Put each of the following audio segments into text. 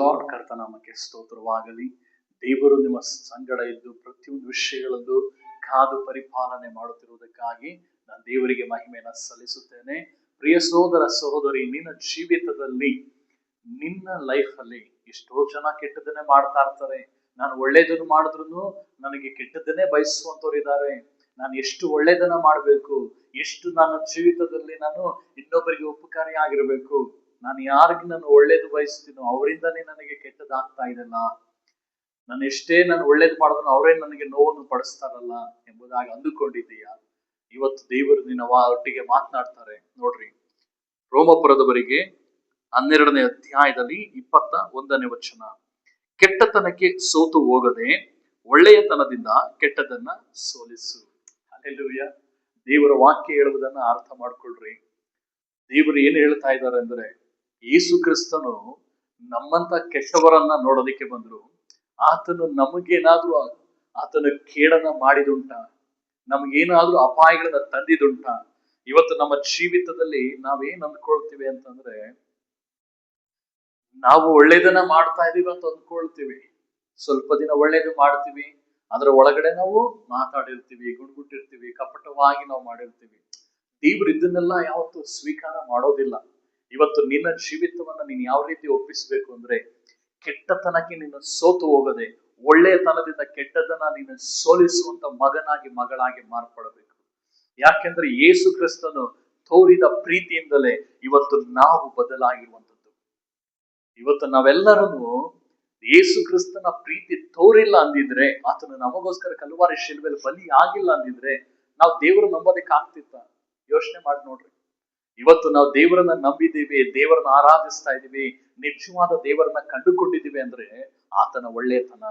Lord. ಕರ್ತನಾಮಕ್ಕೆ ಸ್ತೋತ್ರವಾಗಲಿ. ದೇವರು ನಿಮ್ಮ ಸಂಗಡ ಇದ್ದು ಪ್ರತಿಯೊಂದು ವಿಷಯಗಳಲ್ಲೂ ಕಾದು ಪರಿಪಾಲನೆ ಮಾಡುತ್ತಿರುವುದಕ್ಕಾಗಿ ನಾನು ದೇವರಿಗೆ ಮಹಿಮೆಯನ್ನು ಸಲ್ಲಿಸುತ್ತೇನೆ. ಪ್ರಿಯ ಸಹೋದರ ಸಹೋದರಿ, ನಿನ್ನ ಜೀವಿತದಲ್ಲಿ ನಿನ್ನ ಲೈಫ್ ಅಲ್ಲಿ ಎಷ್ಟೋ ಜನ ಕೆಟ್ಟದನ್ನೇ ಮಾಡ್ತಾ ಇರ್ತಾರೆ. ನಾನು ಒಳ್ಳೇದನ್ನು ಮಾಡಿದ್ರು ನನಗೆ ಕೆಟ್ಟದನ್ನೇ ಬಯಸುವಂತವ್ರು ಇದ್ದಾರೆ. ನಾನು ಎಷ್ಟು ಒಳ್ಳೇದನ್ನ ಮಾಡಬೇಕು, ಎಷ್ಟು ನನ್ನ ಜೀವಿತದಲ್ಲಿ ನಾನು ಇನ್ನೊಬ್ಬರಿಗೆ ಉಪಕಾರಿಯಾಗಿರ್ಬೇಕು, ನಾನು ಯಾರಿಗೆ ನಾನು ಒಳ್ಳೇದು ಬಯಸ್ತೀನೋ ಅವರಿಂದನೇ ನನಗೆ ಕೆಟ್ಟದಾಗ್ತಾ ಇದೆಲ್ಲ, ನಾನು ಎಷ್ಟೇ ನಾನು ಒಳ್ಳೇದು ಮಾಡಿದ್ರು ಅವರೇ ನನಗೆ ನೋವನ್ನು ಪಡಿಸ್ತಾರಲ್ಲ ಎಂಬುದಾಗಿ ಅಂದುಕೊಂಡಿದ್ದೀಯಾ? ಇವತ್ತು ದೇವರು ನಿನ್ನ ಒಟ್ಟಿಗೆ ಮಾತನಾಡ್ತಾರೆ. ನೋಡ್ರಿ, ರೋಮಪುರದವರಿಗೆ 12ನೇ ಅಧ್ಯಾಯದಲ್ಲಿ 21ನೇ ವಚನ, ಕೆಟ್ಟತನಕ್ಕೆ ಸೋತು ಹೋಗದೆ ಒಳ್ಳೆಯತನದಿಂದ ಕೆಟ್ಟದನ್ನ ಸೋಲಿಸು. ಹಲ್ಲೆಲೂಯಾ. ದೇವರ ವಾಕ್ಯ ಹೇಳುವುದನ್ನ ಅರ್ಥ ಮಾಡ್ಕೊಳ್ರಿ. ದೇವರು ಏನ್ ಹೇಳ್ತಾ ಇದ್ದಾರೆ ಅಂದ್ರೆ, ಯೇಸು ಕ್ರಿಸ್ತನು ನಮ್ಮಂತ ಕೆಟ್ಟವರನ್ನ ನೋಡೋದಕ್ಕೆ ಬಂದ್ರು. ಆತನು ನಮಗೇನಾದ್ರೂ ಆತನ ಕೇಡನ್ನ ಮಾಡಿದುಂಟ, ನಮಗೇನಾದ್ರೂ ಅಪಾಯಗಳನ್ನ ತಂದಿದುಂಟ? ಇವತ್ತು ನಮ್ಮ ಜೀವಿತದಲ್ಲಿ ನಾವೇನ್ ಅಂದ್ಕೊಳ್ತೀವಿ ಅಂತಂದ್ರೆ, ನಾವು ಒಳ್ಳೇದನ್ನ ಮಾಡ್ತಾ ಇದೀವಿ ಅಂತ ಅಂದ್ಕೊಳ್ತೀವಿ. ಸ್ವಲ್ಪ ದಿನ ಒಳ್ಳೇದು ಮಾಡ್ತೀವಿ, ಅದರ ಒಳಗಡೆ ನಾವು ಮಾತಾಡಿರ್ತೀವಿ, ಗುಡ್ಗುಟ್ಟಿರ್ತೀವಿ, ಕಪಟವಾಗಿ ನಾವು ಮಾಡಿರ್ತೀವಿ. ದೇವ್ರು ಇದನ್ನೆಲ್ಲ ಯಾವತ್ತು ಸ್ವೀಕಾರ ಮಾಡೋದಿಲ್ಲ. ಇವತ್ತು ನಿನ್ನ ಜೀವಿತವನ್ನ ನೀನ್ ಯಾವ ರೀತಿ ಒಪ್ಪಿಸ್ಬೇಕು ಅಂದ್ರೆ, ಕೆಟ್ಟತನಕ್ಕೆ ನೀನು ಸೋತು ಹೋಗದೆ ಒಳ್ಳೆಯತನದಿಂದ ಕೆಟ್ಟದನ್ನ ನೀನು ಸೋಲಿಸುವಂತ ಮಗನಾಗಿ ಮಗಳಾಗಿ ಮಾರ್ಪಡಬೇಕು. ಯಾಕೆಂದ್ರೆ ಯೇಸು ಕ್ರಿಸ್ತನು ತೋರಿದ ಪ್ರೀತಿಯಿಂದಲೇ ಇವತ್ತು ನಾವು ಬದಲಾಗಿರುವಂಥದ್ದು. ಇವತ್ತು ನಾವೆಲ್ಲರೂ ಯೇಸು ಕ್ರಿಸ್ತನ ಪ್ರೀತಿ ತೋರಿಲ್ಲ ಅಂದಿದ್ರೆ, ಆತನು ನಮಗೋಸ್ಕರ ಕಲ್ವಾರಿ ಶಿಲುಬೆಯಲ್ಲಿ ಬಲಿ ಆಗಿಲ್ಲ ಅಂದಿದ್ರೆ, ನಾವು ದೇವರು ನಂಬೋದಕ್ಕೆ ಆಗ್ತಿತ್ತ? ಯೋಚನೆ ಮಾಡಿ ನೋಡ್ರಿ. ಇವತ್ತು ನಾವು ದೇವರನ್ನ ನಂಬಿದ್ದೀವಿ, ದೇವರನ್ನ ಆರಾಧಿಸ್ತಾ ಇದೀವಿ, ನಿಜವಾದ ದೇವರನ್ನ ಕಂಡುಕೊಂಡಿದ್ದೀವಿ ಅಂದ್ರೆ ಆತನ ಒಳ್ಳೆಯತನ.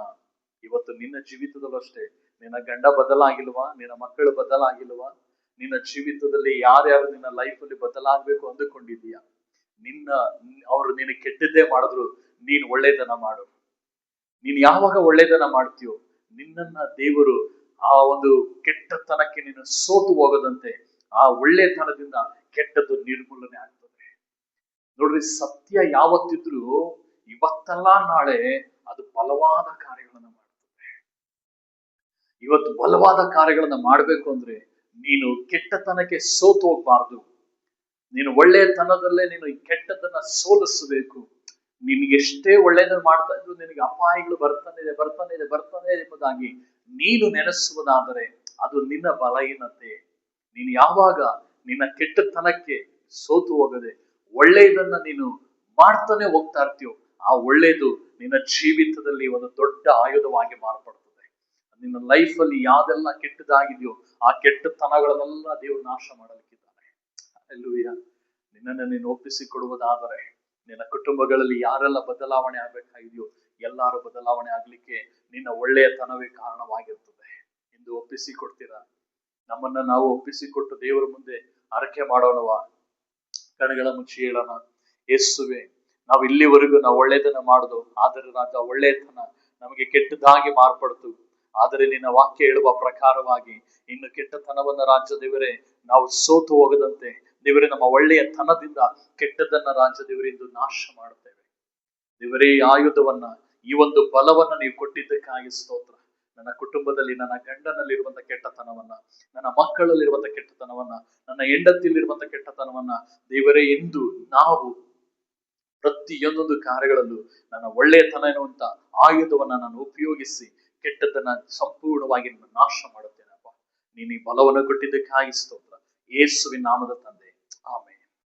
ಇವತ್ತು ನಿನ್ನ ಜೀವಿತದಲ್ಲೂ ಅಷ್ಟೇ, ನಿನ್ನ ಗಂಡ ಬದಲಾಗಿಲ್ವಾ, ನಿನ್ನ ಮಕ್ಕಳು ಬದಲಾಗಿಲ್ವಾ, ನಿನ್ನ ಜೀವಿತದಲ್ಲಿ ಯಾರ್ಯಾರು ನಿನ್ನ ಲೈಫ್ ಅಲ್ಲಿ ಬದಲಾಗಬೇಕು ಅಂದುಕೊಂಡಿದೀಯಾ? ಅವರು ನಿನ್ನ ಕೆಟ್ಟದ್ದೇ ಮಾಡಿದ್ರು ನೀನು ಒಳ್ಳೇದನ್ನ ಮಾಡು. ನೀನ್ ಯಾವಾಗ ಒಳ್ಳೇದನ್ನ ಮಾಡ್ತೀಯೋ ನಿನ್ನನ್ನ ದೇವರು ಆ ಒಂದು ಕೆಟ್ಟತನಕ್ಕೆ ನೀನು ಸೋತು ಹೋಗದಂತೆ ಆ ಒಳ್ಳೆತನದಿಂದ ಕೆಟ್ಟದ್ದು ನಿರ್ಮೂಲನೆ ಆಗ್ತದೆ. ನೋಡ್ರಿ, ಸತ್ಯ ಯಾವತ್ತಿದ್ರು ಇವತ್ತಲ್ಲ ನಾಳೆ ಅದು ಬಲವಾದ ಕಾರ್ಯಗಳನ್ನ ಮಾಡ್ತದೆ. ಇವತ್ತು ಬಲವಾದ ಕಾರ್ಯಗಳನ್ನ ಮಾಡ್ಬೇಕು ಅಂದ್ರೆ ನೀನು ಕೆಟ್ಟತನಕ್ಕೆ ಸೋತು ಹೋಗ್ಬಾರ್ದು. ನೀನು ಒಳ್ಳೆಯತನದಲ್ಲೇ ನೀನು ಕೆಟ್ಟದನ್ನ ಸೋಲಿಸಬೇಕು. ನಿನ್ಗೆ ಎಷ್ಟೇ ಒಳ್ಳೇದನ್ನ ಮಾಡ್ತಾ ಇದ್ರು ನಿನಗೆ ಅಪಾಯಗಳು ಬರ್ತಾನೆ ಇದೆ ಎಂಬುದಾಗಿ ನೀನು ನೆನೆಸುವುದಾದರೆ ಅದು ನಿನ್ನ ಬಲಹೀನತೆ. ನೀನು ಯಾವಾಗ ನಿನ್ನ ಕೆಟ್ಟತನಕ್ಕೆ ಸೋತು ಹೋಗದೆ ಒಳ್ಳೆಯದನ್ನ ನೀನು ಮಾಡ್ತಾನೆ ಹೋಗ್ತಾ ಇರ್ತೀಯೋ, ಆ ಒಳ್ಳೇದು ನಿನ್ನ ಜೀವಿತದಲ್ಲಿ ಒಂದು ದೊಡ್ಡ ಆಯುಧವಾಗಿ ಮಾರ್ಪಡ್ತದೆ. ನಿನ್ನ ಲೈಫ್ ಅಲ್ಲಿ ಯಾವ್ದೆಲ್ಲ ಕೆಟ್ಟದಾಗಿದೆಯೋ ಆ ಕೆಟ್ಟತನಗಳನ್ನೆಲ್ಲ ದೇವರು ನಾಶ ಮಾಡಲಿಕ್ಕಿದ್ದಾನೆ. ಹಲ್ಲೆಲೂಯಾ. ನಿನ್ನನ್ನು ನೀನು ಒಪ್ಪಿಸಿಕೊಡುವುದಾದರೆ ನಿನ್ನ ಕುಟುಂಬಗಳಲ್ಲಿ ಯಾರೆಲ್ಲ ಬದಲಾವಣೆ ಆಗ್ಬೇಕಾಗಿದೆಯೋ ಎಲ್ಲಾರು ಬದಲಾವಣೆ ಆಗ್ಲಿಕ್ಕೆ ನಿನ್ನ ಒಳ್ಳೆಯತನವೇ ಕಾರಣವಾಗಿರ್ತದೆ ಎಂದು ಒಪ್ಪಿಸಿಕೊಡ್ತೀರಾ? ನಮ್ಮನ್ನ ನಾವು ಒಪ್ಪಿಸಿಕೊಟ್ಟು ದೇವರ ಮುಂದೆ ಅರಕೆ ಮಾಡೋಣವಾ? ಕಣಗಳ ಮುಚ್ಚಿ ಹೇಳೋಣ, ಯೇಸುವೆ, ನಾವು ಇಲ್ಲಿವರೆಗೂ ನಾವು ಒಳ್ಳೇದನ್ನ ಮಾಡುದು, ಆದರೆ ರಾಜ ಒಳ್ಳೆಯತನ ನಮಗೆ ಕೆಟ್ಟದಾಗಿ ಮಾರ್ಪಡ್ತು. ಆದರೆ ನಿನ್ನ ವಾಕ್ಯ ಹೇಳುವ ಪ್ರಕಾರವಾಗಿ ಇನ್ನು ಕೆಟ್ಟತನವನ್ನ ರಾಜ್ಯ ದೇವರೇ ನಾವು ಸೋತು ಹೋಗದಂತೆ ದೇವರೇ ನಮ್ಮ ಒಳ್ಳೆಯ ತನದಿಂದ ಕೆಟ್ಟದನ್ನ ರಾಜ್ಯ ದೇವರೇ ಎಂದು ನಾಶ ಮಾಡುತ್ತೇವೆ. ದೇವರೇ, ಈ ಆಯುಧವನ್ನ, ಈ ಒಂದು ಬಲವನ್ನ ನೀವು ಕೊಟ್ಟಿದ್ದಕ್ಕಾಗಿ ಸ್ತೋತ್ರ. ನನ್ನ ಕುಟುಂಬದಲ್ಲಿ ನನ್ನ ಗಂಡನಲ್ಲಿರುವಂತ ಕೆಟ್ಟತನವನ್ನ, ನನ್ನ ಮಕ್ಕಳಲ್ಲಿರುವಂತ ಕೆಟ್ಟತನವನ್ನ, ನನ್ನ ಹೆಂಡತಿಯಲ್ಲಿರುವಂತ ಕೆಟ್ಟತನವನ್ನ ದೇವರೇ ಎಂದು ನಾವು ಪ್ರತಿಯೊಂದೊಂದು ಕಾರ್ಯಗಳಲ್ಲೂ ನನ್ನ ಒಳ್ಳೆಯತನ ಎನ್ನುವಂತ ಆಯುಧವನ್ನ ನಾನು ಉಪಯೋಗಿಸಿ ಕೆಟ್ಟದನ್ನ ಸಂಪೂರ್ಣವಾಗಿ ನಾಶ ಮಾಡುತ್ತೇನಪ್ಪ. ನೀನು ಈ ಬಲವನ್ನು ಕೊಟ್ಟಿದ್ದಕ್ಕಾಗಿ ಸ್ತೋತ್ರ, ಯೇಸುವಿನ ನಾಮದ ತಂದೆ.